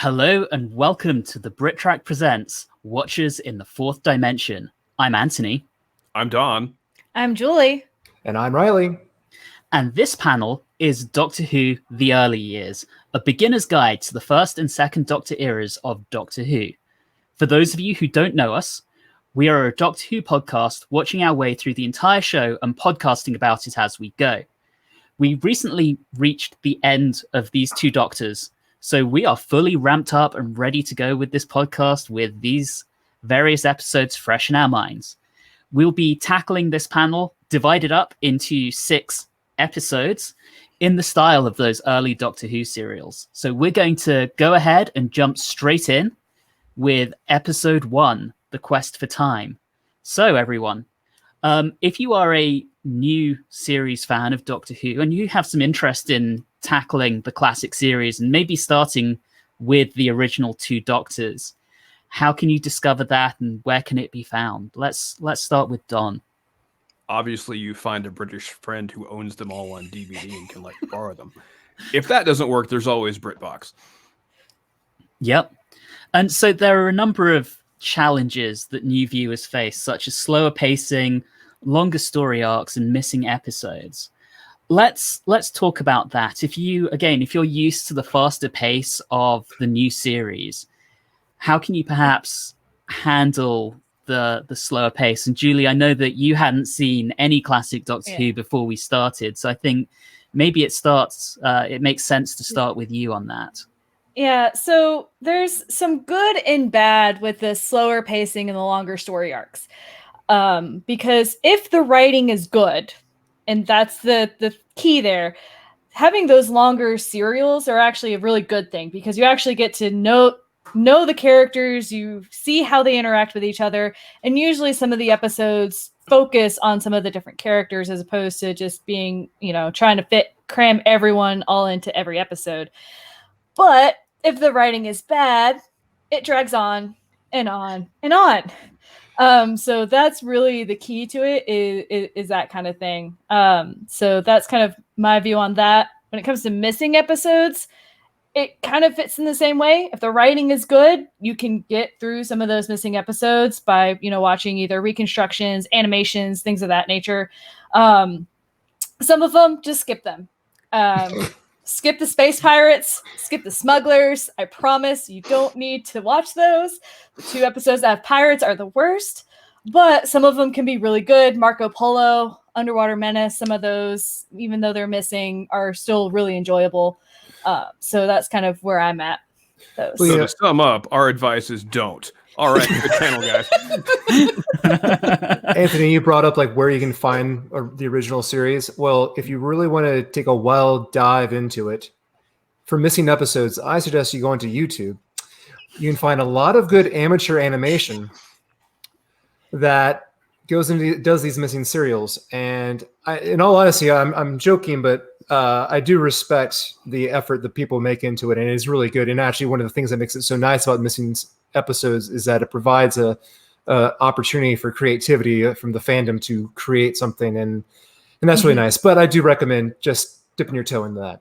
Hello and welcome to the Brittrack presents Watchers in the Fourth Dimension. I'm Anthony. I'm Don. I'm Julie. And I'm Riley. And this panel is Doctor Who: The Early Years, a beginner's guide to the first and second Doctor eras of Doctor Who. For those of you who don't know us, we are a Doctor Who podcast watching our way through the entire show and podcasting about it as we go. We recently reached the end of these two Doctors, so we are fully ramped up and ready to go with this podcast with these various episodes fresh in our minds. We'll be tackling this panel divided up into 6 episodes in the style of those early Doctor Who serials. So we're going to go ahead and jump straight in with episode 1, The Quest for Time. So everyone, if you are a new series fan of Doctor Who and you have some interest in tackling the classic series and maybe starting with the original 2 Doctors, how can you discover that and where can it be found? Let's start with Don. Obviously, you find a British friend who owns them all on DVD and can borrow them. If that doesn't work, there's always BritBox. Yep. And so there are a number of challenges that new viewers face, such as slower pacing, longer story arcs, and missing episodes. Let's talk about that. If you're used to the faster pace of the new series, how can you perhaps handle the slower pace? And Julie, I know that you hadn't seen any classic Doctor Who before we started, so I think maybe it makes sense to start with you on that. Yeah, so there's some good and bad with the slower pacing and the longer story arcs. Because if the writing is good, and that's the key there, having those longer serials are actually a really good thing because you actually get to know the characters, you see how they interact with each other, and usually some of the episodes focus on some of the different characters as opposed to just being, trying to cram everyone all into every episode. But if the writing is bad, it drags on and on and on. So that's really the key to it is that kind of thing. So that's kind of my view on that. When it comes to missing episodes, it kind of fits in the same way. If the writing is good, you can get through some of those missing episodes by, watching either reconstructions, animations, things of that nature. Some of them, just skip them. Skip the space pirates, skip the smugglers. I promise you don't need to watch those. The 2 episodes that have pirates are the worst, but some of them can be really good. Marco Polo, Underwater Menace, some of those, even though they're missing, are still really enjoyable. So that's kind of where I'm at. So to sum up, our advice is don't. All right, good channel, guys. Anthony, you brought up where you can find the original series. Well, if you really want to take a wild dive into it, for missing episodes, I suggest you go into YouTube. You can find a lot of good amateur animation that does these missing serials. And in all honesty, I'm joking, but I do respect the effort that people make into it, and it's really good. And actually, one of the things that makes it so nice about missing episodes is that it provides a opportunity for creativity from the fandom to create something, and that's really nice. But I do recommend just dipping your toe into that.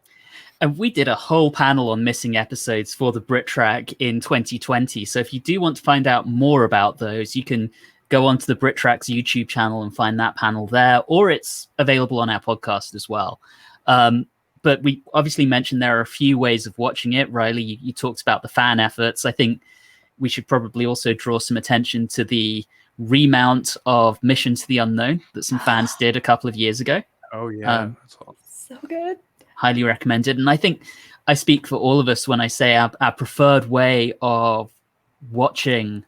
And we did a whole panel on missing episodes for the Brittrack in 2020. So if you do want to find out more about those, you can go onto the Brittrack's YouTube channel and find that panel there, or it's available on our podcast as well. But we obviously mentioned there are a few ways of watching it. Riley, you talked about the fan efforts. I think we should probably also draw some attention to the remount of Mission to the Unknown that some fans did a couple of years ago. Oh, yeah. That's awesome. So good. Highly recommended. And I think I speak for all of us when I say our preferred way of watching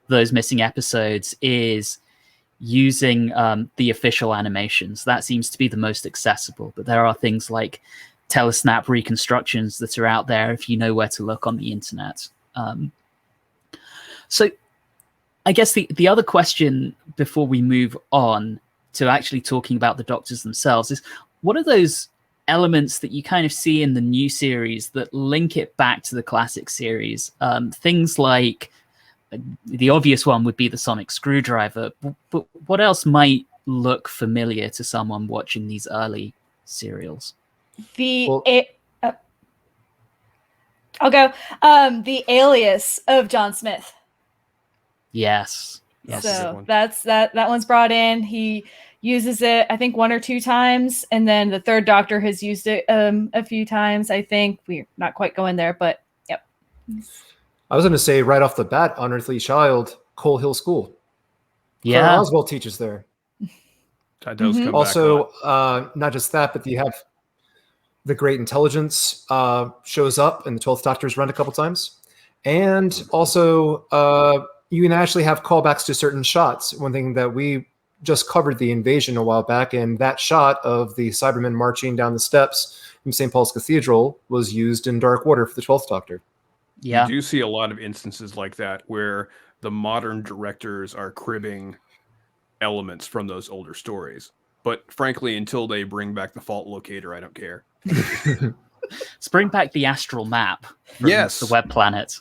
those missing episodes is using the official animations. That seems to be the most accessible. But there are things like telesnap reconstructions that are out there if you know where to look on the internet. So I guess the other question before we move on to actually talking about the Doctors themselves is, what are those elements that you kind of see in the new series that link it back to the classic series? Things like, the obvious one would be the sonic screwdriver, but what else might look familiar to someone watching these early serials? I'll go. The Alias of John Smith. Yes. That's a good So one. that one's brought in. He uses it, I think, 1 or 2 times, and then the third Doctor has used it a few times. I think we're not quite going there, but yep. I was going to say right off the bat, Unearthly Child, Coal Hill School. Yeah. Clara Oswald teaches there. That does come back a Also, lot. not just that, but you have the Great Intelligence shows up in the 12th Doctor's run a couple times. And also, you can actually have callbacks to certain shots. One thing that we just covered the invasion a while back, and that shot of the Cybermen marching down the steps from St. Paul's Cathedral was used in Dark Water for the 12th Doctor. Yeah. You do see a lot of instances like that where the modern directors are cribbing elements from those older stories. But frankly, until they bring back the fault locator, I don't care. Let's bring back the astral map from Yes. the web planet.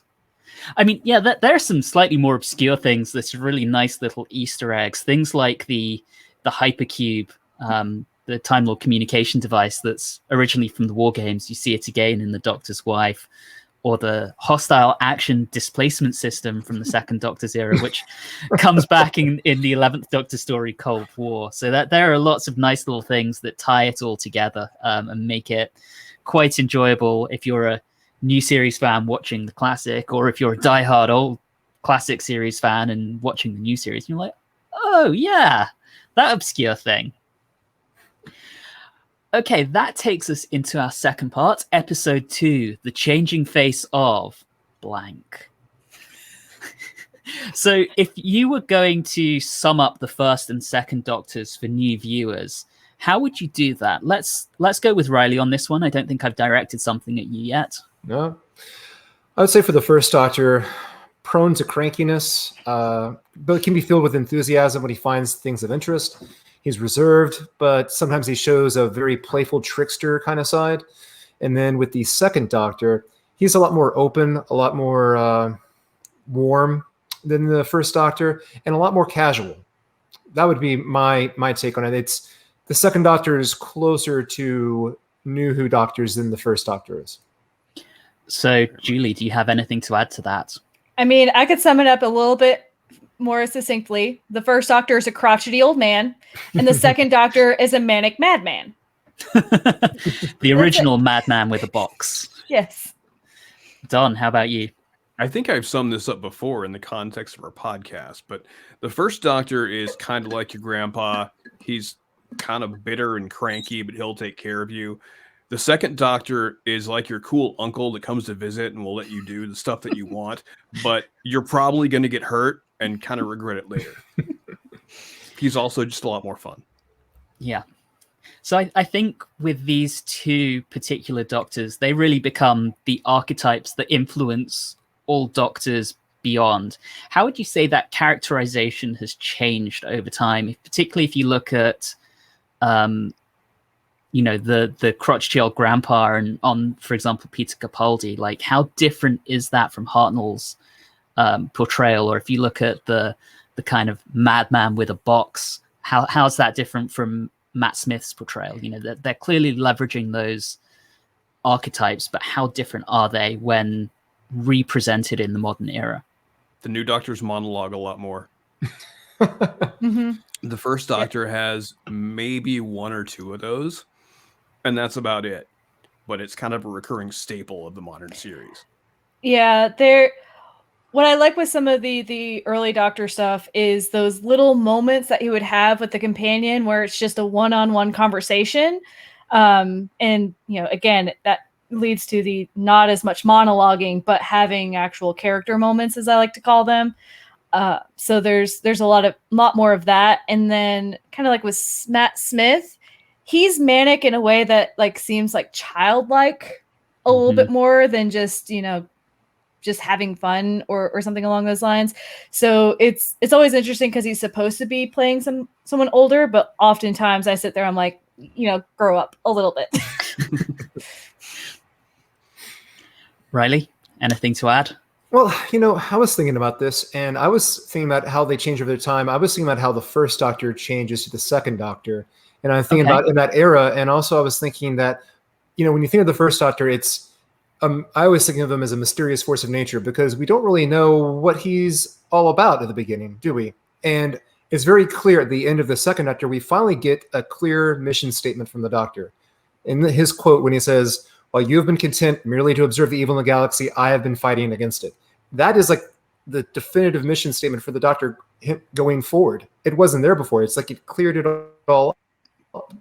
I mean, yeah, there are some slightly more obscure things. There's really nice little Easter eggs. Things like the hypercube, the Time Lord communication device that's originally from the War Games. You see it again in the Doctor's Wife, or the hostile action displacement system from the Second Doctor's era, which comes back in the 11th Doctor story, Cold War. So that there are lots of nice little things that tie it all together and make it quite enjoyable if you're a new series fan watching the classic, or if you're a diehard old classic series fan and watching the new series, you're like, oh yeah, that obscure thing. Okay, that takes us into our second part, episode 2, The Changing Face of blank. So if you were going to sum up the first and second Doctors for new viewers, how would you do that? Let's go with Riley on this one. I don't think I've directed something at you yet. No, I would say for the first Doctor, prone to crankiness, but can be filled with enthusiasm when he finds things of interest. He's reserved, but sometimes he shows a very playful trickster kind of side. And then with the second Doctor, he's a lot more open, a lot more warm than the first Doctor, and a lot more casual. That would be my take on it. It's the second Doctor is closer to New Who Doctors than the first Doctor is. So, Julie, do you have anything to add to that? I mean, I could sum it up a little bit more succinctly. The first Doctor is a crotchety old man, and the second Doctor is a manic madman. The original madman with a box. Yes. Don, how about you? I think I've summed this up before in the context of our podcast, but the first Doctor is kind of like your grandpa. He's kind of bitter and cranky, but he'll take care of you. The second Doctor is like your cool uncle that comes to visit and will let you do the stuff that you want, but you're probably going to get hurt and kind of regret it later. He's also just a lot more fun. Yeah. So I think with these two particular Doctors, they really become the archetypes that influence all Doctors beyond. How would you say that characterization has changed over time, particularly if you look at the crotchety old grandpa and on, for example, Peter Capaldi? Like, how different is that from Hartnell's portrayal? Or if you look at the kind of madman with a box, how's that different from Matt Smith's portrayal? They're clearly leveraging those archetypes, but how different are they when represented in the modern era? The new Doctor's monologue a lot more. Mm-hmm. The first Doctor has maybe 1 or 2 of those, and that's about it. But it's kind of a recurring staple of the modern series. Yeah, what I like with some of the early Doctor stuff is those little moments that he would have with the companion where it's just a one-on-one conversation. And, again, that leads to the not as much monologuing, but having actual character moments, as I like to call them. So there's a lot more of that. And then kind of like with Matt Smith, he's manic in a way that like seems like childlike a little bit more than just having fun or something along those lines. So it's always interesting because he's supposed to be playing someone older, but oftentimes I sit there, I'm like, grow up a little bit. Riley, anything to add? Well, I was thinking about this, and I was thinking about how they change over time. I was thinking about how the first Doctor changes to the second Doctor, and I'm thinking about in that era. And also, I was thinking that, when you think of the first Doctor, it's I always think of him as a mysterious force of nature because we don't really know what he's all about at the beginning, do we? And it's very clear at the end of the second Doctor, we finally get a clear mission statement from the Doctor. In his quote, when he says, "While you have been content merely to observe the evil in the galaxy, I have been fighting against it." That is like the definitive mission statement for the Doctor going forward. It wasn't there before. It's like it cleared it all up.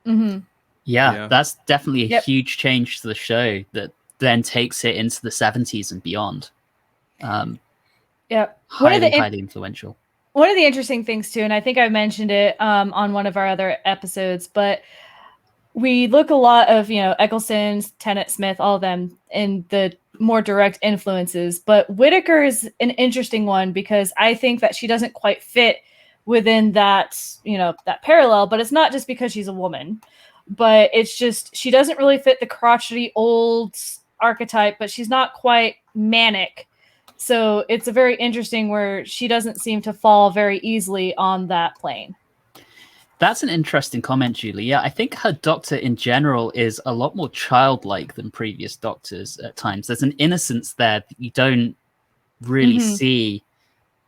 Mm-hmm. Yeah, that's definitely a Yep. huge change to the show that then takes it into the 70s and beyond. Yep. Highly influential. One of the interesting things too, and I think I mentioned it on one of our other episodes, but we look a lot of, Eccleston, Tennant, Smith, all of them in the more direct influences. But Whittaker is an interesting one because I think that she doesn't quite fit within that, that parallel. But it's not just because she's a woman, but it's just she doesn't really fit the crotchety old archetype, but she's not quite manic. So it's a very interesting where she doesn't seem to fall very easily on that plane. That's an interesting comment, Julie. Yeah, I think her Doctor in general is a lot more childlike than previous Doctors at times. There's an innocence there that you don't really see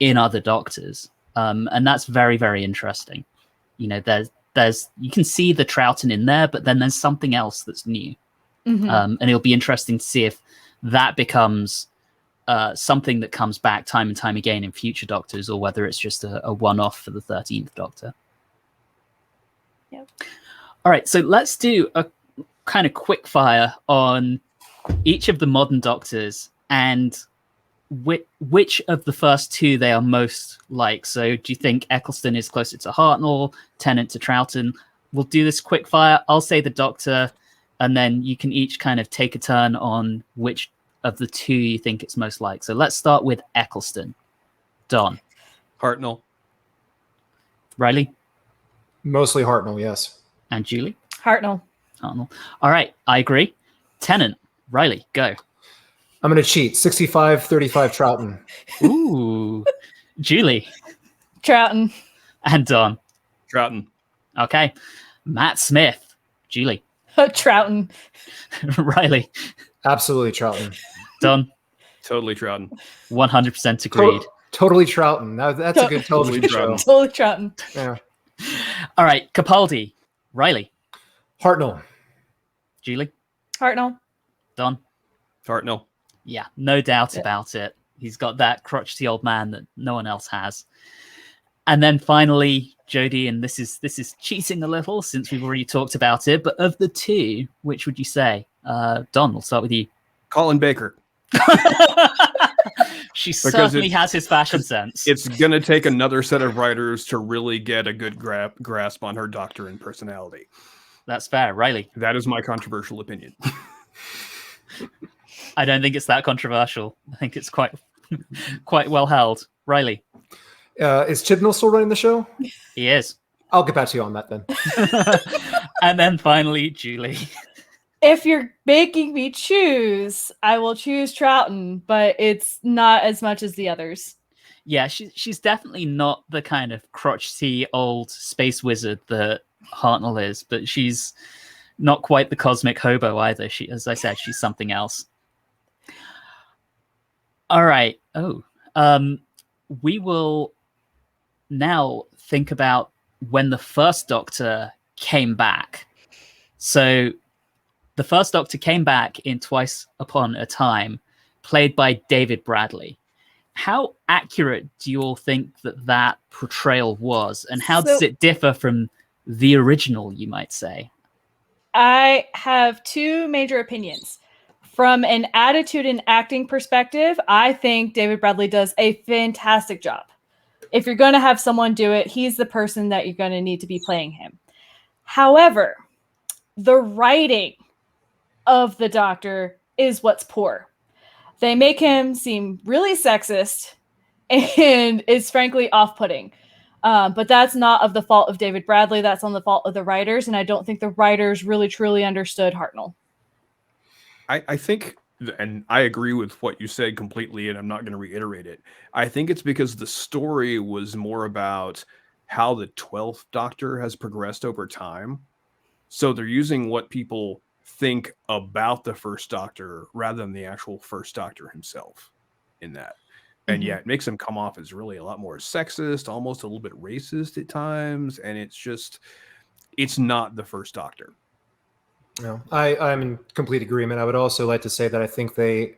in other Doctors. And that's very, very interesting. There's you can see the Troughton in there, but then there's something else that's new. And it'll be interesting to see if that becomes something that comes back time and time again in future Doctors, or whether it's just a one-off for the 13th Doctor. Yep. All right, so let's do a kind of quick fire on each of the modern Doctors and which of the first two they are most like. So do you think Eccleston is closer to Hartnell, Tennant to Troughton? We'll do this quick fire. I'll say the Doctor, and then you can each kind of take a turn on which of the two you think it's most like. So let's start with Eccleston. Don. Hartnell. Riley. Mostly Hartnell, yes. And Julie. Hartnell. All right, I agree. Tennant. Riley, go. I'm going to cheat. 65-35 Troughton. Ooh. Julie. Troughton. And Don. Troughton. Okay. Matt Smith. Julie. Troughton. Riley. Absolutely Troughton. Don. Totally Troughton. 100% agreed. Totally Troughton. Now that's a good television show. Totally Troughton. Yeah. All right, Capaldi. Riley. Hartnell. Julie. Hartnell. Don. Hartnell. Yeah, no doubt about it. He's got that crotchety old man that no one else has. And then finally, Jodie, and this is cheating a little since we've already talked about it, but of the two, which would you say? Don, we'll start with you. Colin Baker. She certainly has his fashion sense. It's going to take another set of writers to really get a good grasp on her Doctor and personality. That's fair. Riley. That is my controversial opinion. I don't think it's that controversial. I think it's quite well held. Riley. Is Chibnall still running the show? He is. I'll get back to you on that then. And then finally, Julie. If you're making me choose, I will choose Troughton, but it's not as much as the others. Yeah, she's definitely not the kind of crotchety old space wizard that Hartnell is, but she's not quite the cosmic hobo either. She, as I said, she's something else. All right. We will now think about when the first Doctor came back. So the first Doctor came back in Twice Upon a Time, played by David Bradley. How accurate do you all think that portrayal was? And how does it differ from the original, you might say? I have two major opinions. From an attitude and acting perspective, I think David Bradley does a fantastic job. If you're going to have someone do it, he's the person that you're going to need to be playing him. However, the writing of the Doctor is what's poor. They make him seem really sexist and it's frankly off-putting. But that's not of the fault of David Bradley. That's on the fault of the writers. And I don't think the writers really, truly understood Hartnell. I think, and I agree with what you said completely, and I'm not going to reiterate it. I think it's because the story was more about how the 12th Doctor has progressed over time. So they're using what people think about the First Doctor rather than the actual First Doctor himself in that. And Mhm. yeah, it makes him come off as really a lot more sexist, almost a little bit racist at times. And it's not the First Doctor. No, I'm in complete agreement. I would also like to say that I think I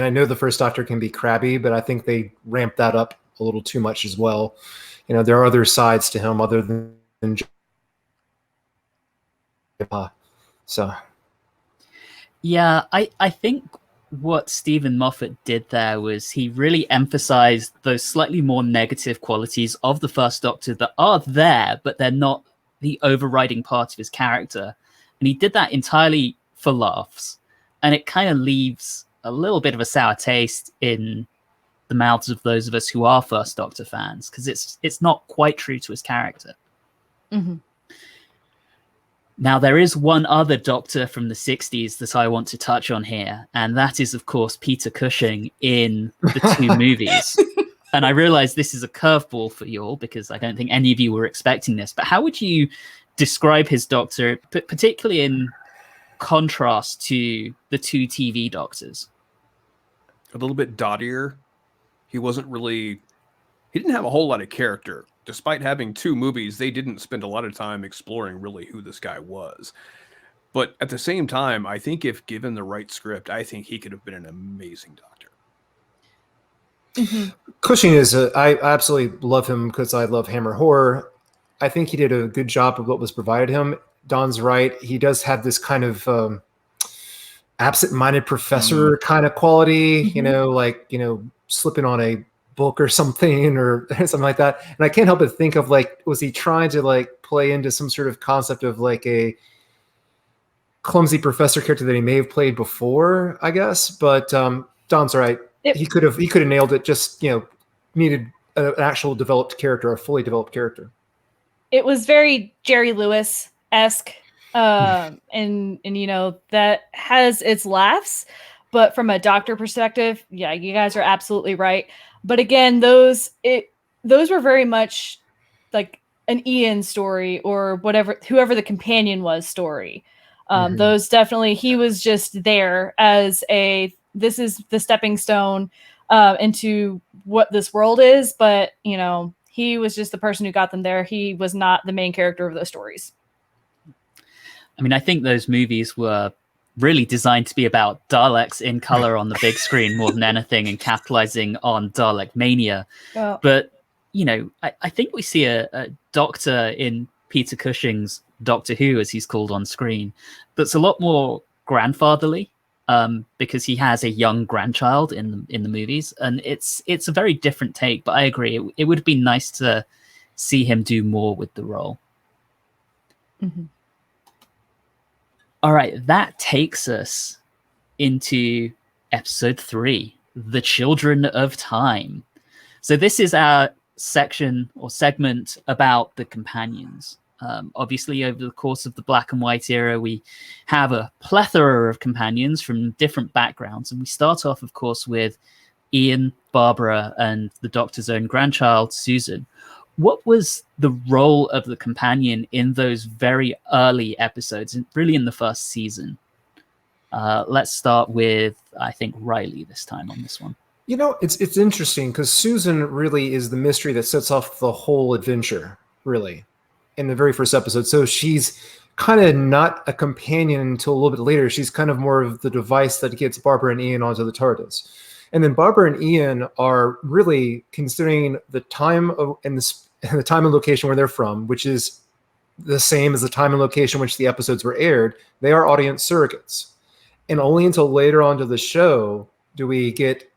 know the First Doctor can be crabby, but I think they ramped that up a little too much as well. There are other sides to him other than so. Yeah, I think what Stephen Moffat did there was he really emphasized those slightly more negative qualities of the First Doctor that are there, but they're not the overriding part of his character. And he did that entirely for laughs. And it kind of leaves a little bit of a sour taste in the mouths of those of us who are First Doctor fans, because it's not quite true to his character. Mm-hmm. Now, there is one other Doctor from the 60s that I want to touch on here, and that is, of course, Peter Cushing in the two movies. And I realize this is a curveball for you all, because I don't think any of you were expecting this, but how would you describe his Doctor, particularly in contrast to the two TV Doctors? A little bit dottier. He didn't have a whole lot of character. Despite having two movies, they didn't spend a lot of time exploring really who this guy was. But at the same time, I think if given the right script, I think he could have been an amazing Doctor. Mm-hmm. Cushing I absolutely love him because I love Hammer Horror. I think he did a good job of what was provided him. Don's right. He does have this kind of absent-minded professor kind of quality, Mm-hmm. Slipping on a book or something or something like that. And I can't help but think of was he trying to play into some sort of concept of a clumsy professor character that he may have played before, I guess. But Don's right. He could have nailed it. Just needed an actual developed character, a fully developed character. It was very Jerry Lewis-esque, and that has its laughs. But from a Doctor perspective, yeah, you guys are absolutely right. But again, those were very much like an Ian story or whoever the companion was story. Those definitely, he was just there as this is the stepping stone into what this world is. But, he was just the person who got them there. He was not the main character of those stories. I mean, I think those movies were really designed to be about Daleks in color on the big screen more than anything, and capitalizing on Dalek mania. Oh. But, I think we see a Doctor in Peter Cushing's Doctor Who, as he's called on screen, that's a lot more grandfatherly, because he has a young grandchild in the movies, and it's a very different take. But I agree, it would be nice to see him do more with the role. Mm-hmm. All right, that takes us into episode 3, The Children of Time. So this is our section or segment about the companions. Obviously, over the course of the black and white era, we have a plethora of companions from different backgrounds. And we start off, of course, with Ian, Barbara, and the Doctor's own grandchild, Susan. What was the role of the companion in those very early episodes, and really in the first season? Let's start with, I think, Riley this time on this one. It's interesting because Susan really is the mystery that sets off the whole adventure, really, in the very first episode. So she's kind of not a companion until a little bit later. She's kind of more of the device that gets Barbara and Ian onto the TARDIS. And then Barbara and Ian are really, considering the time and the time and location where they're from, which is the same as the time and location which the episodes were aired, they are audience surrogates. And only until later on to the show do we get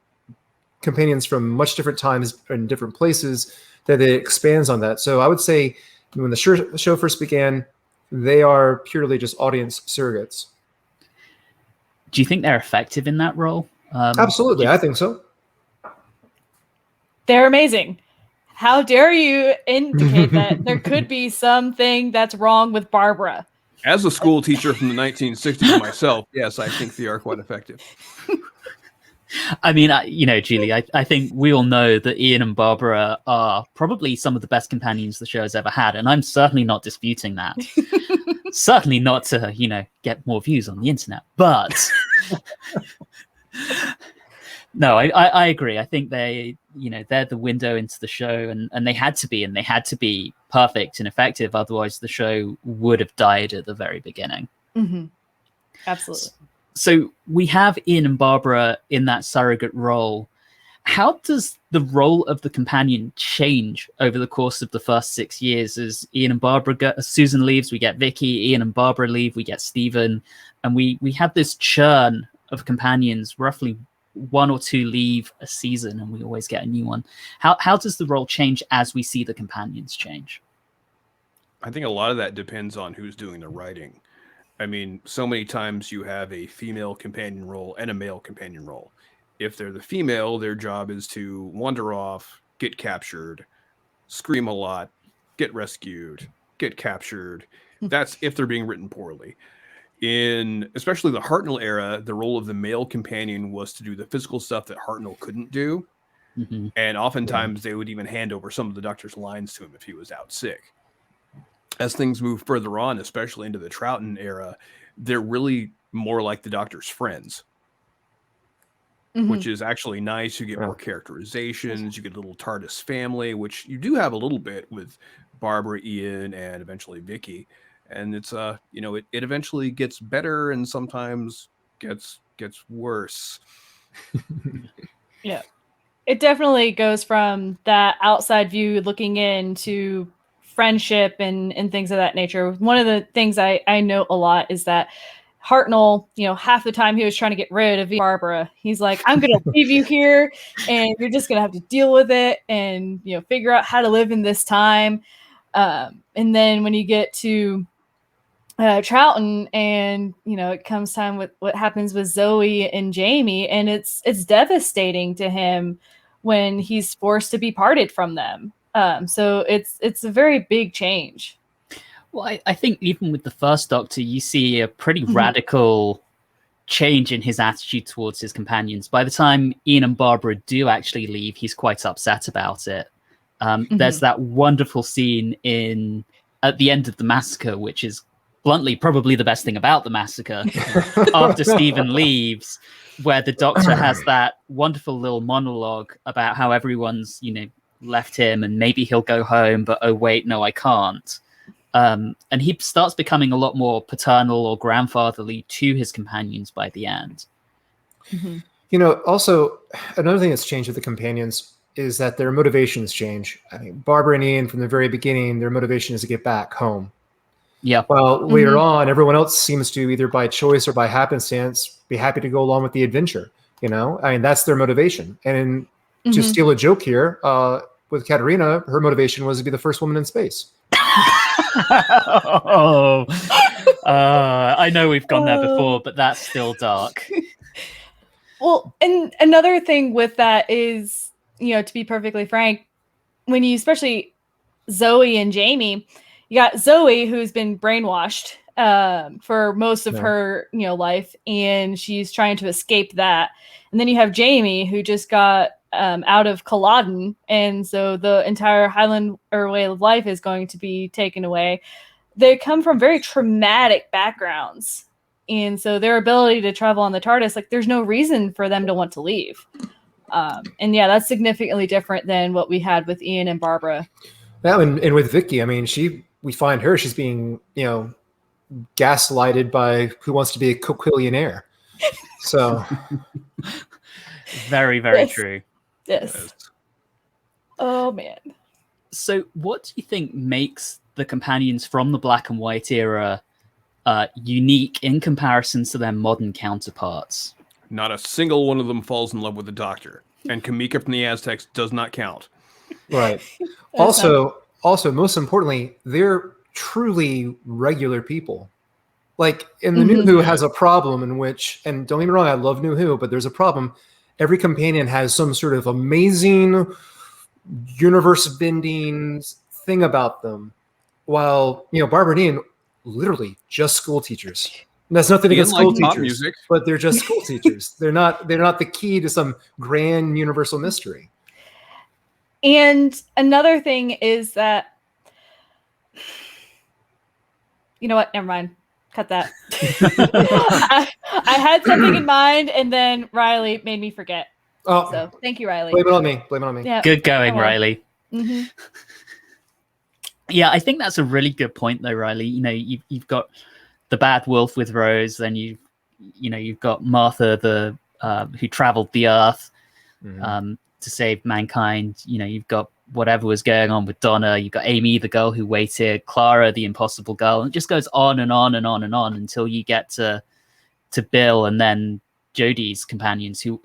companions from much different times and different places that it expands on that. So I would say when the show first began, they are purely just audience surrogates. Do you think they're effective in that role? Absolutely, I think so. They're amazing. How dare you indicate that there could be something that's wrong with Barbara? As a school teacher from the 1960s myself, yes, I think they are quite effective. I mean, Julie, I think we all know that Ian and Barbara are probably some of the best companions the show has ever had, and I'm certainly not disputing that. Certainly not to, get more views on the internet, but no, I agree. I think they're the window into the show, and they had to be perfect and effective. Otherwise, the show would have died at the very beginning. Mm-hmm. Absolutely. So we have Ian and Barbara in that surrogate role. How does the role of the companion change over the course of the first 6 years? As Ian and Barbara Susan leaves, we get Vicky. Ian and Barbara leave, we get Stephen, and we have this churn of companions. Roughly 1 or 2 leave a season, and we always get a new one. How does the role change as we see the companions change? I think a lot of that depends on who's doing the writing. I mean, so many times you have a female companion role and a male companion role. If they're the female, their job is to wander off, get captured, scream a lot, get rescued, get captured. That's if they're being written poorly. In especially the Hartnell era, the role of the male companion was to do the physical stuff that Hartnell couldn't do. Mm-hmm. And oftentimes they would even hand over some of the Doctor's lines to him if he was out sick. As things move further on, especially into the Troughton era, they're really more like the Doctor's friends, which is actually nice. You get more characterizations. You get a little TARDIS family, which you do have a little bit with Barbara, Ian, and eventually Vicky. And it's it eventually gets better and sometimes gets worse. Yeah. It definitely goes from that outside view looking in to friendship and things of that nature. One of the things I note a lot is that Hartnell, half the time he was trying to get rid of Barbara. He's like, I'm going to leave you here and you're just going to have to deal with it and, figure out how to live in this time. And then when you get to Troughton and, it comes time with what happens with Zoe and Jamie, and it's devastating to him when he's forced to be parted from them. So it's a very big change. Well, I think even with the first Doctor, you see a pretty radical change in his attitude towards his companions. By the time Ian and Barbara do actually leave, he's quite upset about it. There's that wonderful scene at the end of the massacre, which is bluntly probably the best thing about the massacre, after Stephen leaves, where the Doctor has that wonderful little monologue about how everyone's, left him and maybe he'll go home, but oh wait, no, I can't. And he starts becoming a lot more paternal or grandfatherly to his companions by the end. Also another thing that's changed with the companions is that their motivations change. I mean, Barbara and Ian from the very beginning, their motivation is to get back home. Yeah. Well, later on, everyone else seems to either by choice or by happenstance be happy to go along with the adventure. I mean, that's their motivation. And to steal a joke here, with Katerina, her motivation was to be the first woman in space. I know we've gone there before, but that's still dark. Well, and another thing with that is, to be perfectly frank, when you, especially Zoe and Jamie, you got Zoe who's been brainwashed for most of her, life, and she's trying to escape that. And then you have Jamie who just got out of Culloden, and so the entire Highlander way of life is going to be taken away. They come from very traumatic backgrounds, and so their ability to travel on the TARDIS, there's no reason for them to want to leave. And yeah, that's significantly different than what we had with Ian and Barbara. Yeah, and with Vicky, I mean, we find her, she's being, gaslighted by who wants to be a coquillionaire. So very, very true. Yes. Oh man. So what do you think makes the companions from the black and white era unique in comparison to their modern counterparts? Not a single one of them falls in love with the Doctor, and Kamika from the Aztecs does not count. Right. Also, most importantly, they're truly regular people. In the New Who has a problem in which, and don't get me wrong, I love New Who, but there's a problem. Every companion has some sort of amazing universe-bending thing about them, while Barbara and Ian, literally just school teachers. And that's nothing against school teachers, but they're just school teachers. They're not the key to some grand universal mystery. And another thing is that You know what? Never mind. Cut that. I had something in mind, and then Riley made me forget. Oh, So thank you, Riley. blame it on me. Blame it on me. Yeah. Good going, Oh, well. Riley. Mhm. Yeah, I think that's a really good point, though, Riley. You know, you've got the bad wolf with Rose, then you've got Martha, the who traveled the Earth to save mankind. You know, you've got whatever was going on with Donna. You've got Amy, the girl who waited, Clara, the impossible girl, and it just goes on and on and on and on until you get to Bill and then Jodie's companions, who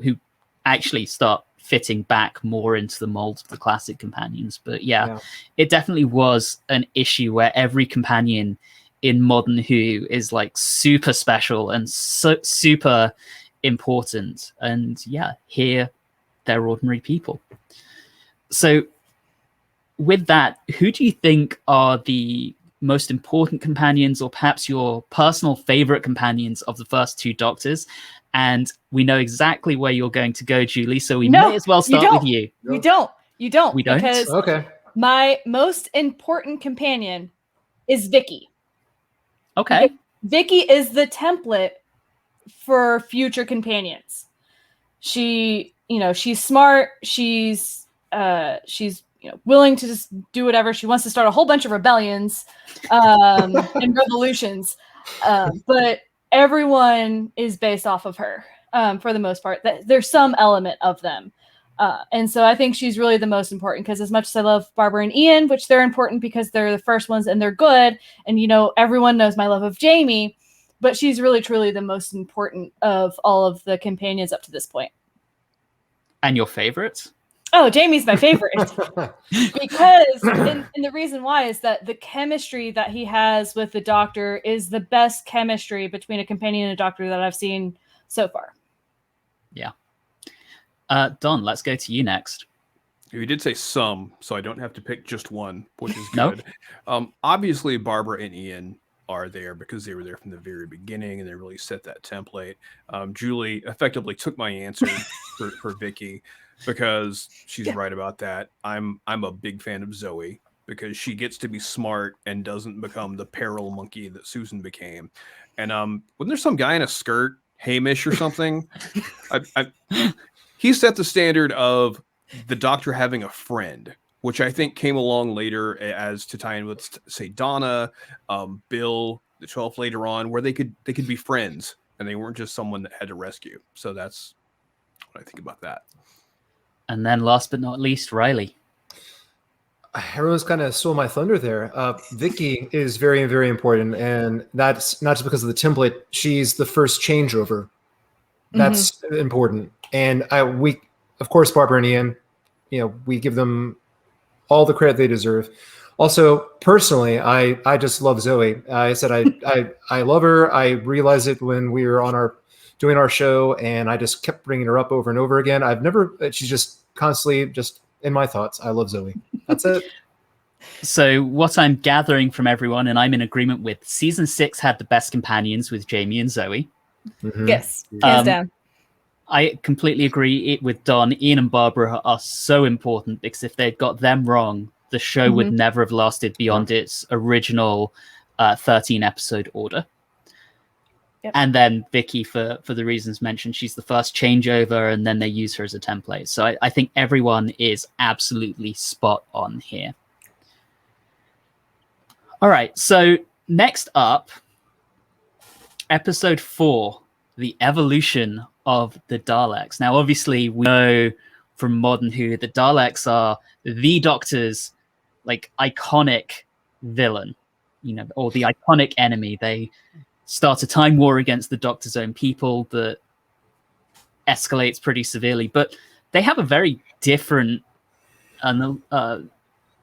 actually start fitting back more into the mold of the classic companions. But yeah, it definitely was an issue where every companion in Modern Who is like super special and super important. And yeah, here they're ordinary people. So with that, who do you think are the most important companions, or perhaps your personal favorite companions of the first two Doctors? And we know exactly where you're going to go, Julie, so we may as well start with you. You don't. We don't? Because my most important companion is Vicky. Okay. Vicky is the template for future companions. She, she's smart. She's willing to just do whatever. She wants to start a whole bunch of rebellions and revolutions. But everyone is based off of her for the most part. There's some element of them. And so I think she's really the most important, because as much as I love Barbara and Ian, which they're important because they're the first ones and they're good, and everyone knows my love of Jamie, but she's really truly the most important of all of the companions up to this point. And your favorites? Oh, Jamie's my favorite. Because and the reason why is that the chemistry that he has with the Doctor is the best chemistry between a companion and a Doctor that I've seen so far. Yeah. Don, let's go to you next. You did say some, so I don't have to pick just one, which is good. Obviously, Barbara and Ian are there because they were there from the very beginning, and they really set that template. Julie effectively took my answer for Vicky, because she's right about that. I'm a big fan of Zoe, because she gets to be smart and doesn't become the peril monkey that Susan became. And wasn't there some guy in a skirt, Hamish or something? He set the standard of the Doctor having a friend, which I think came along later as to tie in with, say, Donna, Bill, the 12th later on, where they could be friends and they weren't just someone that had to rescue. So that's what I think about that. And then last but not least, Riley. Everyone's kind of stole my thunder there. Vicky is very, very important, and that's not just because of the template. She's the first changeover. That's important. And we, of course, Barbara and Ian, we give them all the credit they deserve. Also, personally, I just love Zoe. I said I love her. I realized it when we were doing our show, and I just kept bringing her up over and over again. She's just constantly just in my thoughts. I love Zoe. That's it. So what I'm gathering from everyone, and I'm in agreement with, season 6 had the best companions with Jamie and Zoe. Yes, hands down. I completely agree with Don. Ian and Barbara are so important, because if they'd got them wrong, the show would never have lasted beyond its original 13 episode order. Yep. And then Vicky, for the reasons mentioned, she's the first changeover, and then they use her as a template. So I think everyone is absolutely spot on here. All right, so next up, episode 4, The Evolution of the Daleks. Now, obviously, we know from Modern Who the Daleks are the Doctor's iconic villain, or the iconic enemy. They start a time war against the Doctor's own people that escalates pretty severely, but they have a very different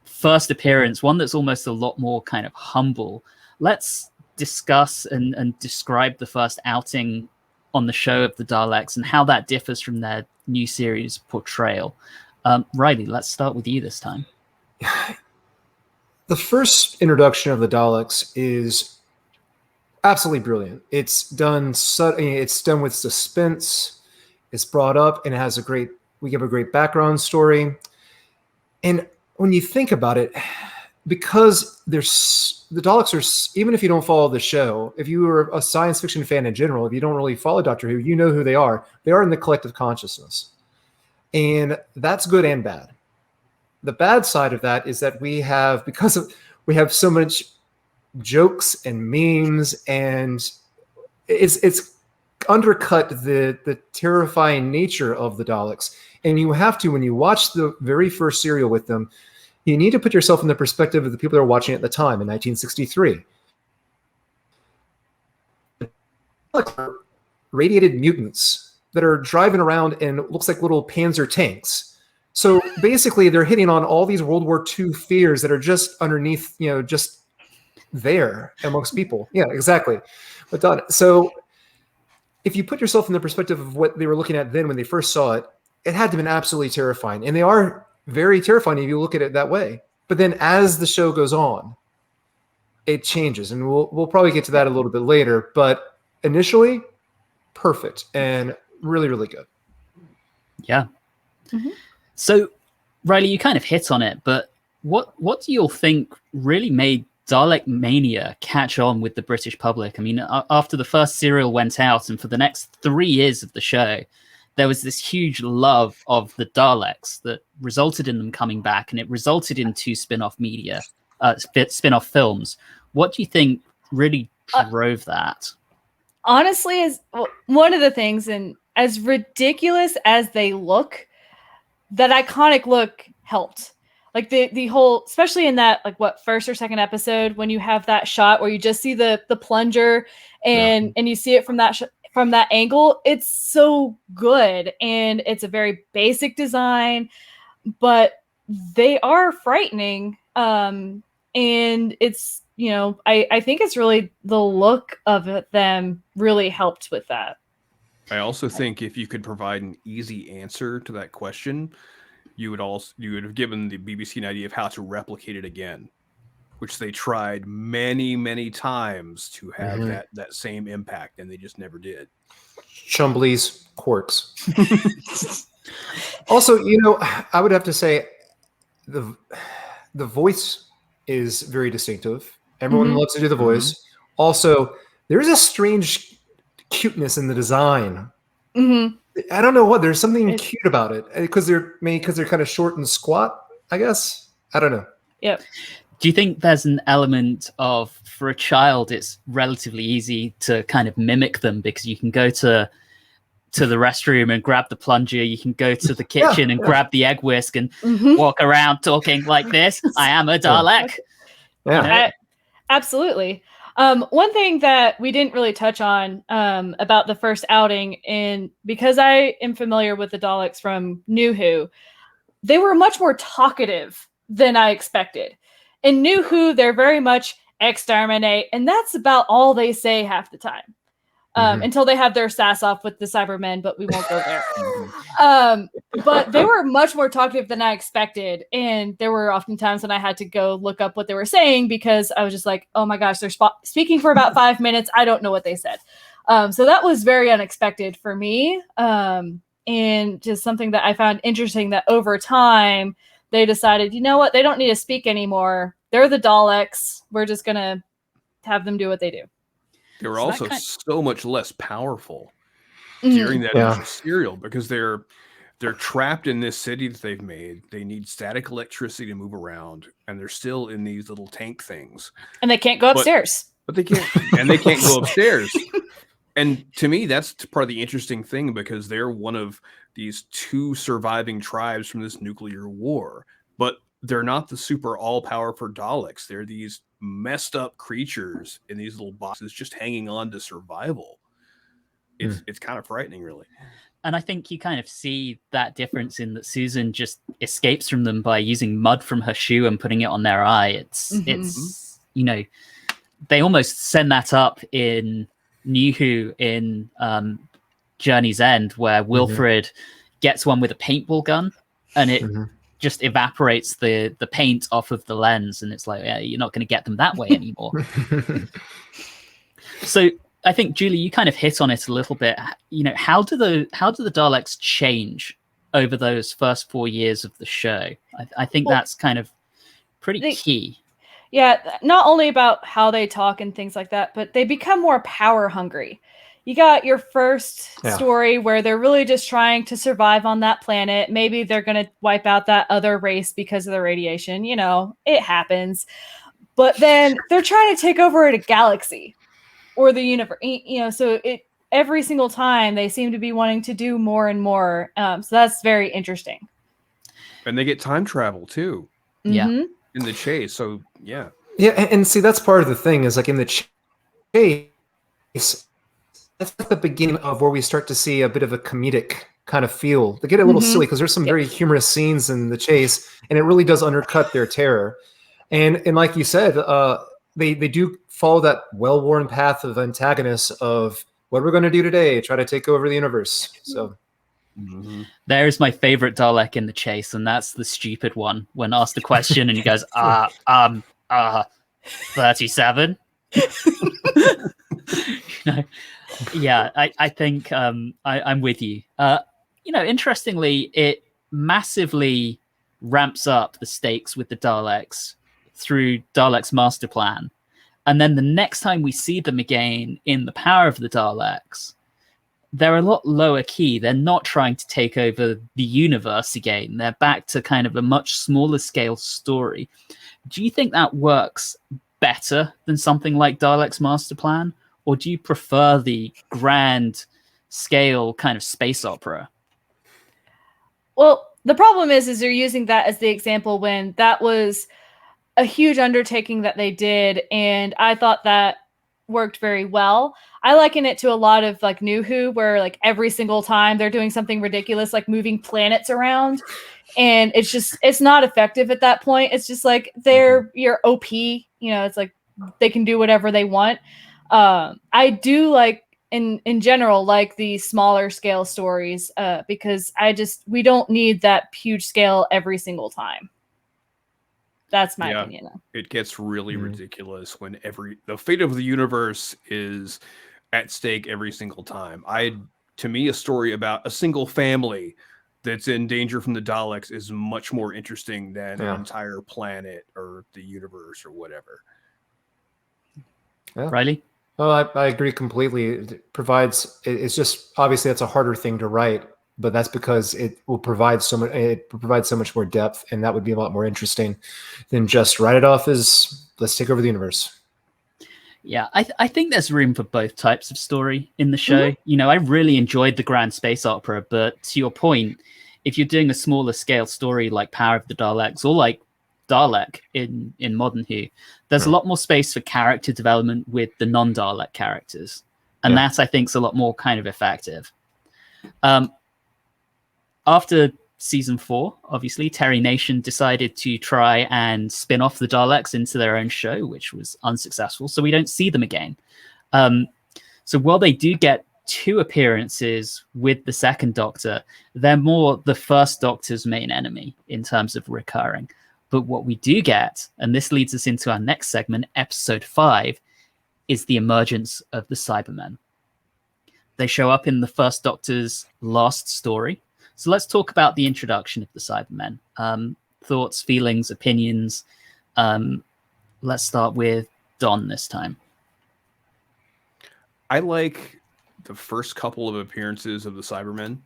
first appearance, one that's almost a lot more kind of humble. Let's discuss and describe the first outing on the show of the Daleks and how that differs from their new series portrayal. Riley, let's start with you this time. The first introduction of the Daleks is absolutely brilliant. It's done with suspense. It's brought up, and it has we give a great background story. And when you think about it, because the Daleks are, even if you don't follow the show, if you are a science fiction fan in general, if you don't really follow Doctor Who, you know who they are. They are in the collective consciousness. And that's good and bad. The bad side of that is that we have so much jokes and memes, and it's undercut the terrifying nature of the Daleks. And you have to, when you watch the very first serial with them, you need to put yourself in the perspective of the people that are watching at the time in 1963. Radiated mutants that are driving around and it looks like little Panzer tanks. So basically, they're hitting on all these World War II fears that are just underneath, just there amongst people. Yeah, exactly. But done. So if you put yourself in the perspective of what they were looking at then when they first saw it, it had to have been absolutely terrifying. And they are very terrifying if you look at it that way. But then as the show goes on, it changes. And we'll probably get to that a little bit later. But initially, perfect and really, really good. Yeah. Mm-hmm. So, Riley, you kind of hit on it, but what do you all think really made Dalek Mania catch on with the British public? I mean, after the first serial went out and for the next 3 years of the show, there was this huge love of the Daleks that resulted in them coming back, and it resulted in 2 spin-off spin-off films. What do you think really drove that? Honestly, is one of the things, and as ridiculous as they look, that iconic look helped. Like the whole, especially in that first or second episode, when you have that shot where you just see the plunger and you see it from that angle, it's so good. And it's a very basic design, but they are frightening. And it's, I think it's really the look of them really helped with that. I also think if you could provide an easy answer to that question, you would have given the BBC an idea of how to replicate it again, which they tried many, many times to have that same impact, and they just never did. Chumbley's quirks. Also, I would have to say the voice is very distinctive. Everyone loves to do the voice. Also, there's a strange cuteness in the design. I don't know what. There's something cute about it because they're kind of short and squat, I guess. I don't know. Yep. Do you think there's an element of, for a child, it's relatively easy to kind of mimic them because you can go to the restroom and grab the plunger, you can go to the kitchen and grab the egg whisk and walk around talking like this. I am a Dalek. Yeah. Absolutely. One thing that we didn't really touch on about the first outing, and because I am familiar with the Daleks from New Who, they were much more talkative than I expected. In New Who, they're very much exterminate, and that's about all they say half the time. Until they have their sass off with the Cybermen, but we won't go there. But they were much more talkative than I expected. And there were often times when I had to go look up what they were saying because I was just like, oh my gosh, they're speaking for about 5 minutes. I don't know what they said. So that was very unexpected for me. And just something that I found interesting, that over time they decided, you know what, they don't need to speak anymore. They're the Daleks. We're just going to have them do what they do. They were also so much less powerful during that initial serial because they're trapped in this city that they've made. They need static electricity to move around, and they're still in these little tank things. And they can't go upstairs. But they can't, and they can't go upstairs. And to me, that's part of the interesting thing because they're one of these 2 surviving tribes from this nuclear war. But they're not the super all-powerful Daleks. They're these messed up creatures in these little boxes just hanging on to survival. It's kind of frightening, really. And I think you kind of see that difference in that Susan just escapes from them by using mud from her shoe and putting it on their eye. It's they almost send that up in New Who in Journey's End, where Wilfred gets one with a paintball gun and it just evaporates the paint off of the lens, and it's like, you're not going to get them that way anymore. So I think, Julie, you kind of hit on it a little bit. How do the Daleks change over those first 4 years of the show? I think that's kind of pretty key. Yeah, not only about how they talk and things like that, but they become more power hungry. You got your first story where they're really just trying to survive on that planet. Maybe they're going to wipe out that other race because of the radiation. You know, it happens. But then they're trying to take over a galaxy or the universe. You know, so every single time they seem to be wanting to do more and more. So that's very interesting. And they get time travel too. Yeah. Mm-hmm. In the chase. So yeah. Yeah, and see, that's part of the thing is like in the chase, that's at the beginning of where we start to see a bit of a comedic kind of feel. They get a little silly because there's some very humorous scenes in the chase, and it really does undercut their terror. And like you said, they do follow that well-worn path of antagonists of what we're going to do today, try to take over the universe. So there's my favorite Dalek in the chase, and that's the stupid one when asked a question and he goes, 37. Yeah, I think I'm with you. Interestingly, it massively ramps up the stakes with the Daleks through Dalek's master plan. And then the next time we see them again in The Power of the Daleks, they're a lot lower key. They're not trying to take over the universe again. They're back to kind of a much smaller scale story. Do you think that works better than something like Dalek's master plan? Or do you prefer the grand scale kind of space opera? Well, the problem is they're using that as the example when that was a huge undertaking that they did, and I thought that worked very well. I liken it to a lot of like New Who, where like every single time they're doing something ridiculous, like moving planets around, and it's not effective at that point. It's just like they're your OP, you know, it's like they can do whatever they want. I do like in general like the smaller scale stories because we don't need that huge scale every single time. That's my opinion. It gets really ridiculous when the fate of the universe is at stake every single time. To me, a story about a single family that's in danger from the Daleks is much more interesting than an entire planet or the universe or whatever. Yeah. Riley? Oh, I agree completely. It's just obviously that's a harder thing to write, but that's because it provides so much more depth, and that would be a lot more interesting than just write it off as let's take over the universe. Yeah, I think there's room for both types of story in the show. You know, I really enjoyed the grand space opera, but to your point, if you're doing a smaller scale story like Power of the Daleks or like Dalek in Modern Who, there's a lot more space for character development with the non-Dalek characters, and that I think is a lot more kind of effective. After season 4, obviously Terry Nation decided to try and spin off the Daleks into their own show, which was unsuccessful, so we don't see them again. So while they do get 2 appearances with the second Doctor, they're more the first Doctor's main enemy in terms of recurring. But what we do get, and this leads us into our next segment, episode 5, is the emergence of the Cybermen. They show up in the first Doctor's last story. So let's talk about the introduction of the Cybermen. Thoughts, feelings, opinions. Let's start with Don this time. I like the first couple of appearances of the Cybermen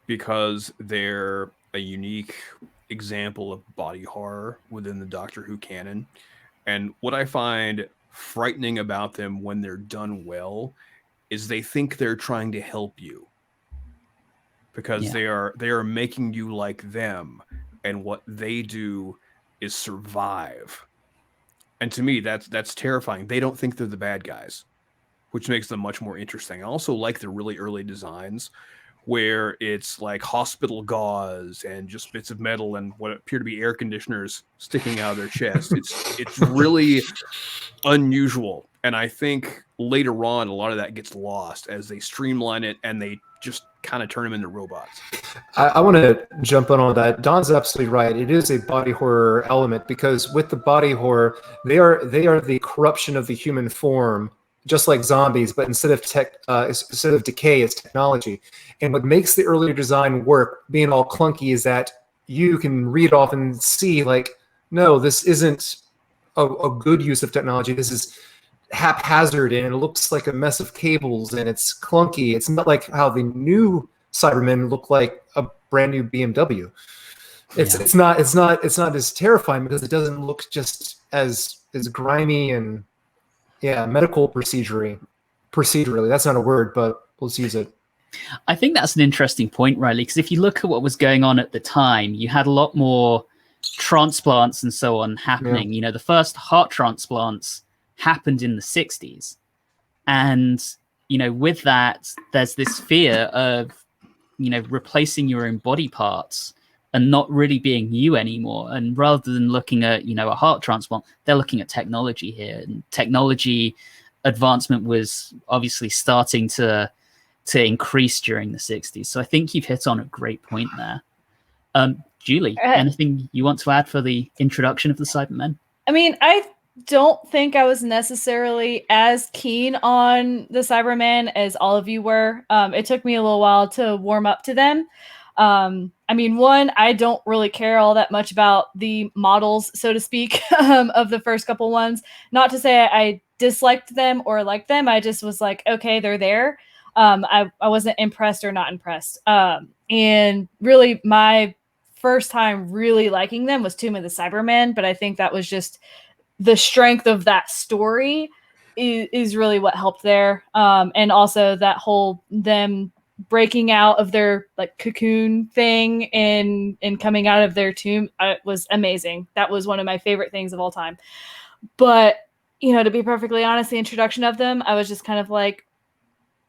because they're a unique example of body horror within the Doctor Who canon. And what I find frightening about them when they're done well is they think they're trying to help you because they are making you like them, and what they do is survive. And to me, that's terrifying. They don't think they're the bad guys, which makes them much more interesting. I also like the really early designs where it's like hospital gauze and just bits of metal and what appear to be air conditioners sticking out of their chest. It's really unusual. And I think later on, a lot of that gets lost as they streamline it and they just kind of turn them into robots. I want to jump in on that. Don's absolutely right. It is a body horror element because with the body horror, they are the corruption of the human form, just like zombies, but instead of decay, it's technology. And what makes the earlier design work, being all clunky, is that you can read off and see like, no, this isn't a good use of technology. This is haphazard and it looks like a mess of cables and it's clunky. It's not like how the new Cybermen look like a brand new BMW. It's not as terrifying because it doesn't look just as grimy and medical procedurally. That's not a word, but let's use it. I think that's an interesting point, Riley, because if you look at what was going on at the time, you had a lot more transplants and so on happening. Yeah. You know, the first heart transplants happened in the 60s. And, you know, with that, there's this fear of, you know, replacing your own body parts and not really being you anymore. And rather than looking at, you know, a heart transplant, they're looking at technology here. And technology advancement was obviously starting to increase during the 60s. So I think you've hit on a great point there. Julie, anything you want to add for the introduction of the Cybermen? I mean, I don't think I was necessarily as keen on the Cybermen as all of you were. It took me a little while to warm up to them. I mean, one, I don't really care all that much about the models, so to speak, of the first couple ones. Not to say I disliked them or liked them. I just was like, okay, they're there. I wasn't impressed or not impressed. And really my first time really liking them was Tomb of the Cybermen, but I think that was just the strength of that story is really what helped there. And also that whole them breaking out of their like cocoon thing and coming out of their tomb was amazing. That was one of my favorite things of all time. But, you know, to be perfectly honest, the introduction of them, I was just kind of like,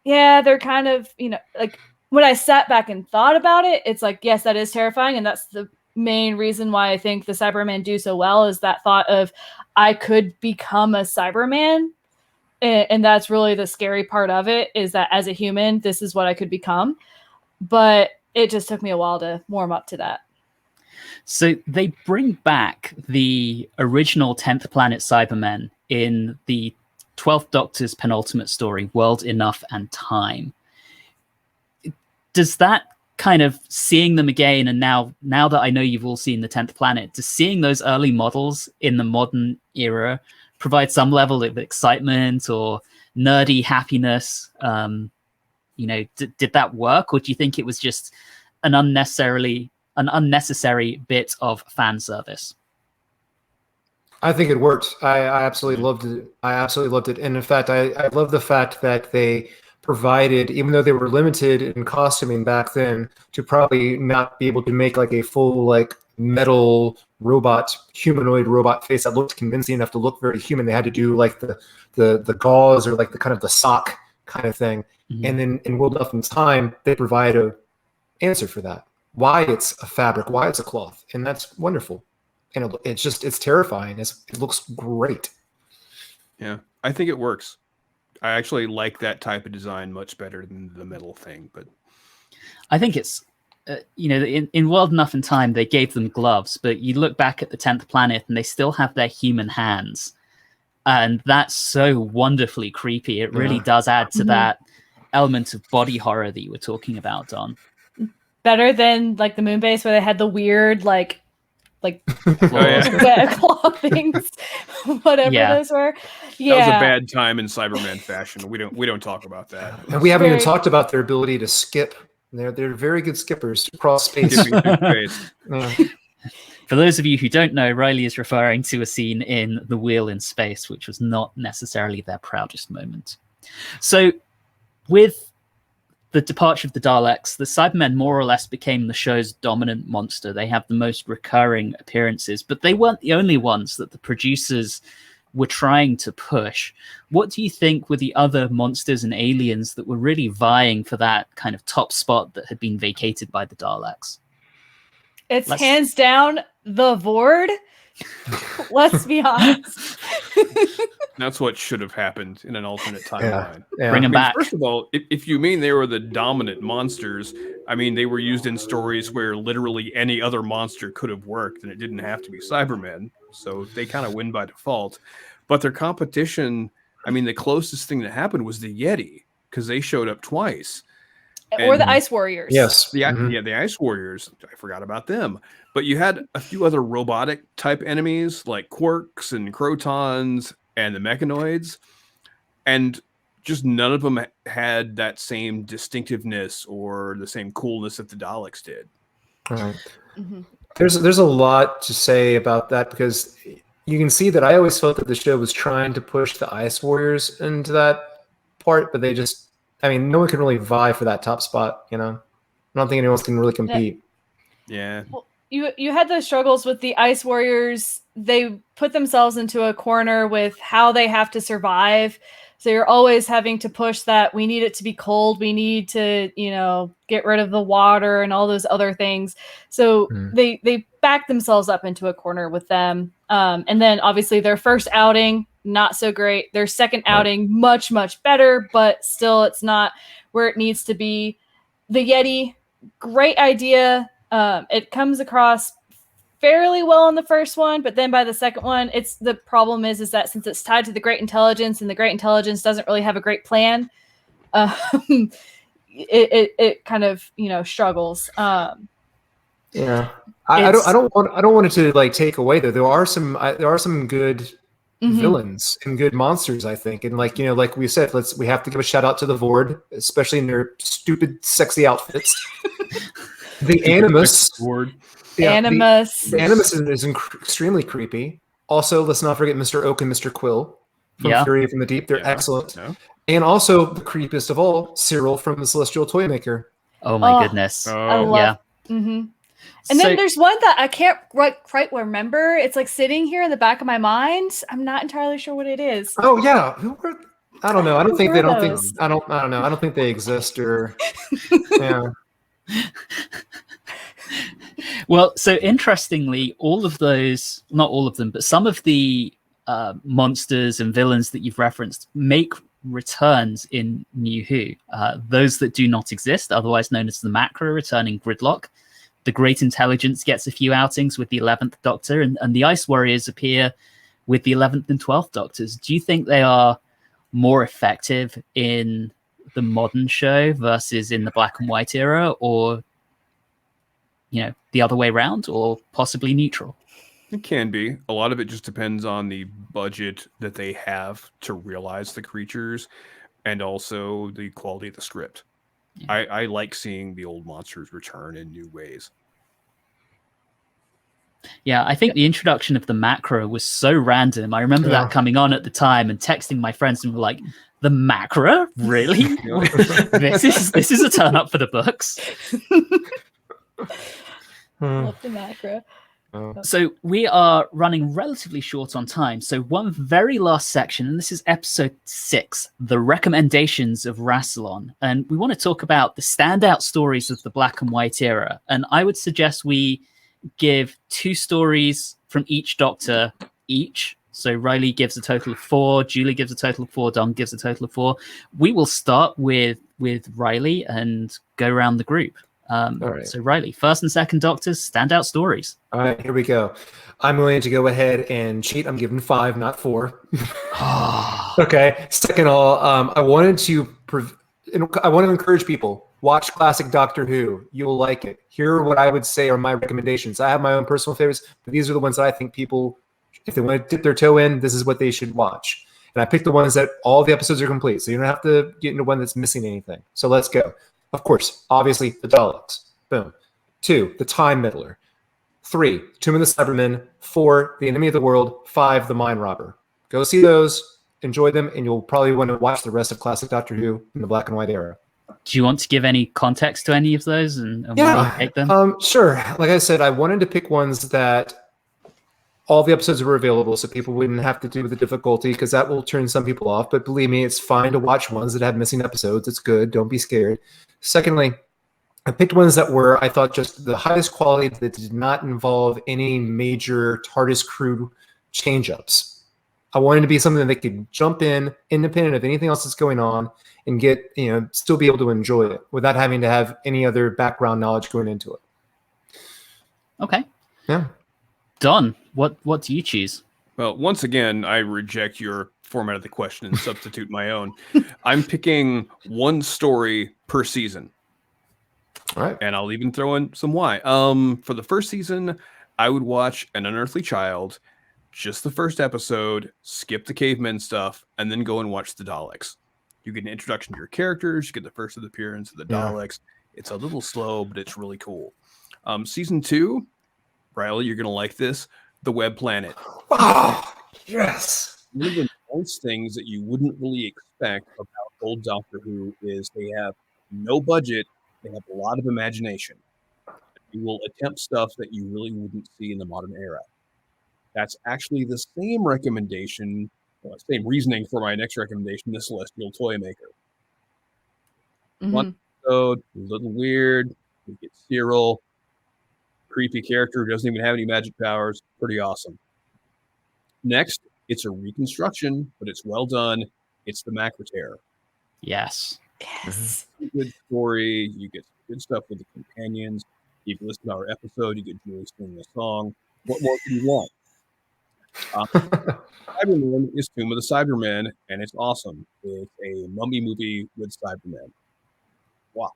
yeah, they're kind of, you know, like when I sat back and thought about it, it's like, yes, that is terrifying. And that's the main reason why I think the Cybermen do so well is that thought of I could become a Cyberman. And that's really the scary part of it is that as a human, this is what I could become. But it just took me a while to warm up to that. So they bring back the original 10th Planet Cybermen in the 12th Doctor's penultimate story, World, Enough, and Time. Does that kind of seeing them again, and now that I know you've all seen the 10th Planet, does seeing those early models in the modern era provide some level of excitement or nerdy happiness? You know, did that work, or do you think it was just an unnecessary bit of fan service? I think it worked. I absolutely loved it. And in fact, I love the fact that they provided, even though they were limited in costuming back then, to probably not be able to make like a full like metal humanoid robot face that looked convincing enough to look very human. They had to do like the gauze or like the kind of the sock kind of thing. Mm-hmm. And then in World Enough in Time, they provide a answer for that. Why it's a fabric, why it's a cloth, and that's wonderful. And it's terrifying. It looks great. Yeah, I think it works. I actually like that type of design much better than the metal thing. But I think it's, you know, in World Enough in Time, they gave them gloves, but you look back at the 10th Planet and they still have their human hands. And that's so wonderfully creepy. It really does add to that element of body horror that you were talking about, Don. Better than like the moon base where they had the weird like claw things, whatever those were. Yeah, that was a bad time in Cyberman fashion. We don't talk about that. And we haven't even talked about their ability to skip. They're very good skippers across space. For those of you who don't know, Riley is referring to a scene in The Wheel in Space, which was not necessarily their proudest moment. So, with the departure of the Daleks, the Cybermen more or less became the show's dominant monster. They have the most recurring appearances, but they weren't the only ones that the producers were trying to push. What do you think were the other monsters and aliens that were really vying for that kind of top spot that had been vacated by the Daleks? It's hands down the Vord. Let's be honest. That's what should have happened in an alternate timeline. Yeah. Bring them back. First of all, if you mean they were the dominant monsters, I mean, they were used in stories where literally any other monster could have worked, and it didn't have to be Cybermen. So they kind of win by default. But their competition, I mean, the closest thing that happened was the Yeti, because they showed up twice. or the Ice Warriors. Yes. The Ice Warriors, I forgot about them. But you had a few other robotic type enemies like Quarks and Crotons and the Mechanoids. And just none of them had that same distinctiveness or the same coolness that the Daleks did. All right. Mm-hmm. There's a lot to say about that, because you can see that I always felt that the show was trying to push the Ice Warriors into that part, but they just, I mean, no one can really vie for that top spot, you know? I don't think anyone else can really compete. Yeah. Well, you had those struggles with the Ice Warriors. They put themselves into a corner with how they have to survive. So you're always having to push that we need it to be cold. We need to, get rid of the water and all those other things. So they back themselves up into a corner with them. And then obviously their first outing, not so great. Their second outing, much, much better, but still it's not where it needs to be. The Yeti, great idea. It comes across fairly well in the first one, but then by the second one, the problem is that since it's tied to the Great Intelligence and the Great Intelligence doesn't really have a great plan, it kind of struggles. Yeah, I don't want it to like take away though. There are some good villains and good monsters, I think, and like we said, we have to give a shout out to the Vord, especially in their stupid, sexy outfits. The Animus. Yeah, Animus. The Animus is extremely creepy. Also, let's not forget Mr. Oak and Mr. Quill from Fury from the Deep. They're excellent. Yeah. And also, the creepiest of all, Cyril from the Celestial Toymaker. Oh my goodness. I love. Mm-hmm. And then there's one that I can't quite remember. It's like sitting here in the back of my mind. I'm not entirely sure what it is. Oh yeah. I don't know. I don't think they exist or yeah. Well, so interestingly, all of those, not all of them, but some of the monsters and villains that you've referenced make returns in New Who. Those that do not exist, otherwise known as the Macro, return in Gridlock. The Great Intelligence gets a few outings with the 11th Doctor, and the Ice Warriors appear with the 11th and 12th Doctors. Do you think they are more effective in the modern show versus in the black and white era, or the other way around, or possibly neutral? It can be. A lot of it just depends on the budget that they have to realize the creatures and also the quality of the script. Yeah. I like seeing the old monsters return in new ways. Yeah, I think the introduction of the Macro was so random. I remember that coming on at the time and texting my friends and were like, the Macro? Really? This is a turn up for the books. Love the Macro. So we are running relatively short on time. So one very last section, and this is episode 6, the recommendations of Rassilon. And we want to talk about the standout stories of the black and white era. And I would suggest we give 2 stories from each Doctor each. So Riley gives a total of 4, Julie gives a total of 4, Don gives a total of 4. We will start with Riley and go around the group. All right. So Riley, first and second Doctors, standout stories. All right, here we go. I'm going to go ahead and cheat. I'm giving 5, not 4. Okay. Second of all, I wanted to encourage people, watch classic Doctor Who. You'll like it. Here are what I would say are my recommendations. I have my own personal favorites, but these are the ones that I think people, if they want to dip their toe in, this is what they should watch. And I picked the ones that all the episodes are complete, so you don't have to get into one that's missing anything. So let's go. Of course, obviously, the Daleks. Boom. 2, the Time Meddler. 3, Tomb of the Cybermen. 4, the Enemy of the World. 5, the Mind Robber. Go see those, enjoy them, and you'll probably want to watch the rest of classic Doctor Who in the black and white era. Do you want to give any context to any of those and why you pick them? Sure. Like I said, I wanted to pick ones that all the episodes were available so people wouldn't have to do with the difficulty, because that will turn some people off. But believe me, it's fine to watch ones that have missing episodes. It's good. Don't be scared. Secondly, I picked ones that were, I thought, just the highest quality that did not involve any major TARDIS crew change-ups. I wanted to be something that they could jump in, independent of anything else that's going on, and get, still be able to enjoy it without having to have any other background knowledge going into it. Okay. Yeah. Don, what do you choose? Well, once again, I reject your format of the question and substitute my own. I'm picking one story per season. All right. And I'll even throw in some why. For the first season, I would watch An Unearthly Child, just the first episode, skip the cavemen stuff, and then go and watch the Daleks. You get an introduction to your characters, you get the first appearance of the Daleks. It's a little slow, but it's really cool. Season 2, Riley, you're going to like this, The Web Planet. Oh, yes. One of the most things that you wouldn't really expect about old Doctor Who is they have no budget, they have a lot of imagination. They will attempt stuff that you really wouldn't see in the modern era. That's actually the same recommendation, same reasoning for my next recommendation, The Celestial Toy Maker. One episode, a little weird, you get Cyril, creepy character who doesn't even have any magic powers, pretty awesome. Next, it's a reconstruction, but it's well done. It's The Macra Terror. Yes. Yes. Good story. You get good stuff with the companions. You can listen to our episode. You get Julie singing a song. What more can you want? Cybermen is Tomb of the Cybermen, and it's awesome. It's a mummy movie with Cybermen. Wow.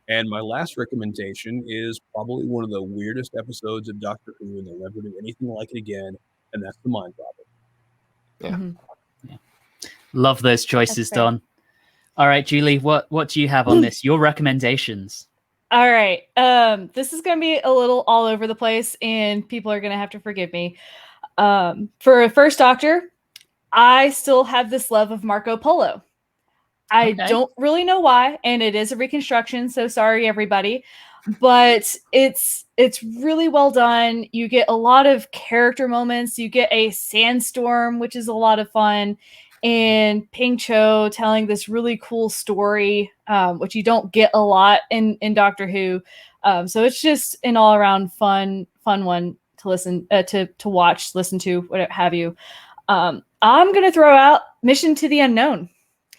And my last recommendation is probably one of the weirdest episodes of Doctor Who, and they'll never do anything like it again, and that's The Mind Problem. Yeah. Love those choices, Don. All right, Julie, what do you have on this? Your recommendations. All right. This is going to be a little all over the place, and people are going to have to forgive me. For First Doctor, I still have this love of Marco Polo. I don't really know why, and it is a reconstruction, so sorry, everybody. But it's really well done. You get a lot of character moments. You get a sandstorm, which is a lot of fun. And Ping Cho telling this really cool story, which you don't get a lot in Doctor Who. So it's just an all around fun one to listen to watch, listen to, whatever have you. I'm gonna throw out Mission to the Unknown.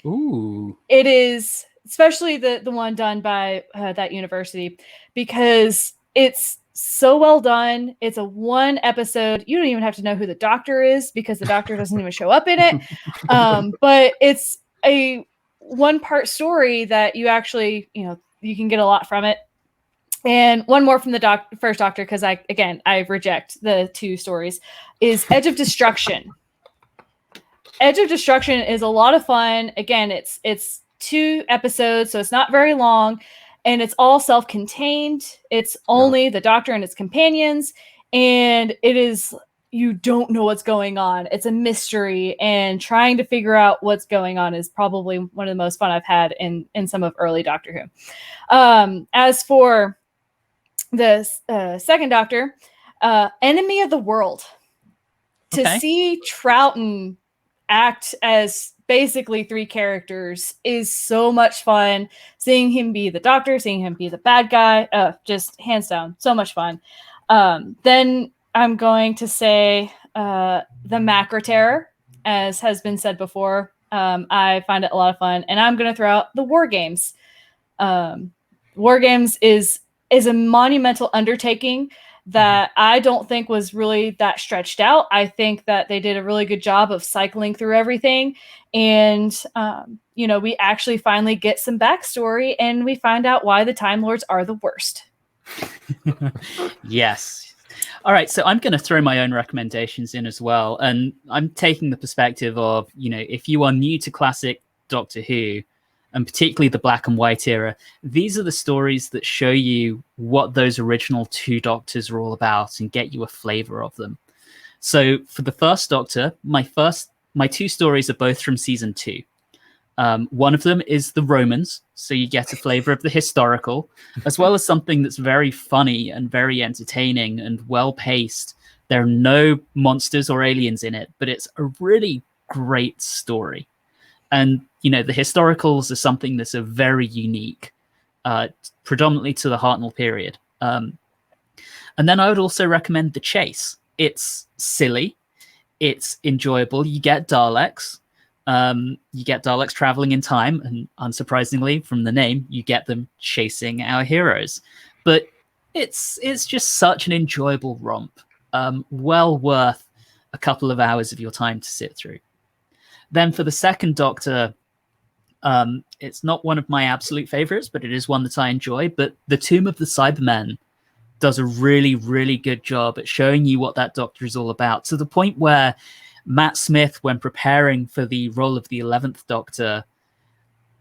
Ooh, it is, especially the one done by that university, because it's so well done. It's a one episode. You don't even have to know who the Doctor is because the Doctor doesn't even show up in it. But it's a 1-part story that you actually, you can get a lot from it. And one more from the First Doctor, because I reject the 2 stories, is Edge of Destruction. Edge of Destruction is a lot of fun. Again, it's 2 episodes, so it's not very long, and it's all self-contained. It's only the Doctor and his companions, and it is, you don't know what's going on. It's a mystery, and trying to figure out what's going on is probably one of the most fun I've had in some of early Doctor Who. As for the second Doctor, Enemy of the World. To see Troughton act as basically 3 characters is so much fun. Seeing him be the Doctor, seeing him be the bad guy, just hands down, so much fun. Then I'm going to say the Macra Terror, as has been said before. I find it a lot of fun, and I'm going to throw out the War Games. War Games is a monumental undertaking that I don't think was really that stretched out. I think that they did a really good job of cycling through everything. And, we actually finally get some backstory, and we find out why the Time Lords are the worst. Yes. All right. So I'm going to throw my own recommendations in as well. And I'm taking the perspective of, if you are new to classic Doctor Who, and particularly the black and white era, these are the stories that show you what those original 2 Doctors are all about and get you a flavor of them. So for the First Doctor, my 2 stories are both from season 2. One of them is the Romans, so you get a flavor of the historical, as well as something that's very funny and very entertaining and well-paced. There are no monsters or aliens in it, but it's a really great story. And, the historicals are something that's very unique, predominantly to the Hartnell period. And then I would also recommend The Chase. It's silly. It's enjoyable. You get Daleks. You get Daleks traveling in time. And unsurprisingly, from the name, you get them chasing our heroes. But it's just such an enjoyable romp. Well worth a couple of hours of your time to sit through. Then for the second Doctor, It's not one of my absolute favorites, but it is one that I enjoy. But The Tomb of the Cybermen does a really, really good job at showing you what that Doctor is all about, to the point where Matt Smith, when preparing for the role of the 11th Doctor,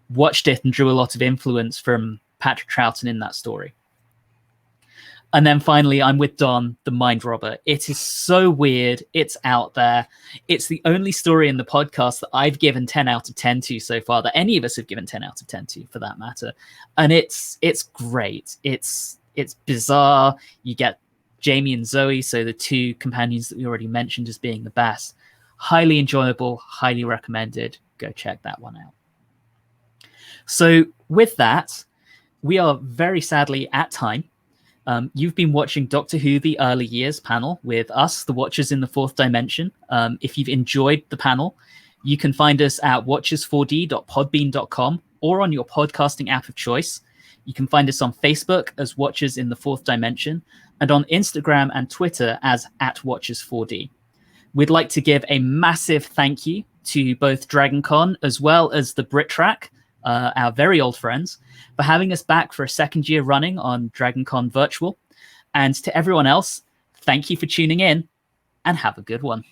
watched it and drew a lot of influence from Patrick Troughton in that story. And then finally, I'm with Don, The Mind Robber. It is so weird. It's out there. It's the only story in the podcast that I've given 10 out of 10 to so far, that any of us have given 10 out of 10 to, for that matter. And it's great. It's bizarre. You get Jamie and Zoe, so the two companions that we already mentioned as being the best. Highly enjoyable, highly recommended. Go check that one out. So with that, we are very sadly at time. You've been watching Doctor Who The Early Years panel with us, the Watchers in the Fourth Dimension. If you've enjoyed the panel, you can find us at watchers4d.podbean.com or on your podcasting app of choice. You can find us on Facebook as Watchers in the Fourth Dimension and on Instagram and Twitter as @Watchers4D. We'd like to give a massive thank you to both DragonCon as well as the Brittrack, our very old friends, for having us back for a second year running on DragonCon Virtual. And to everyone else, thank you for tuning in and have a good one.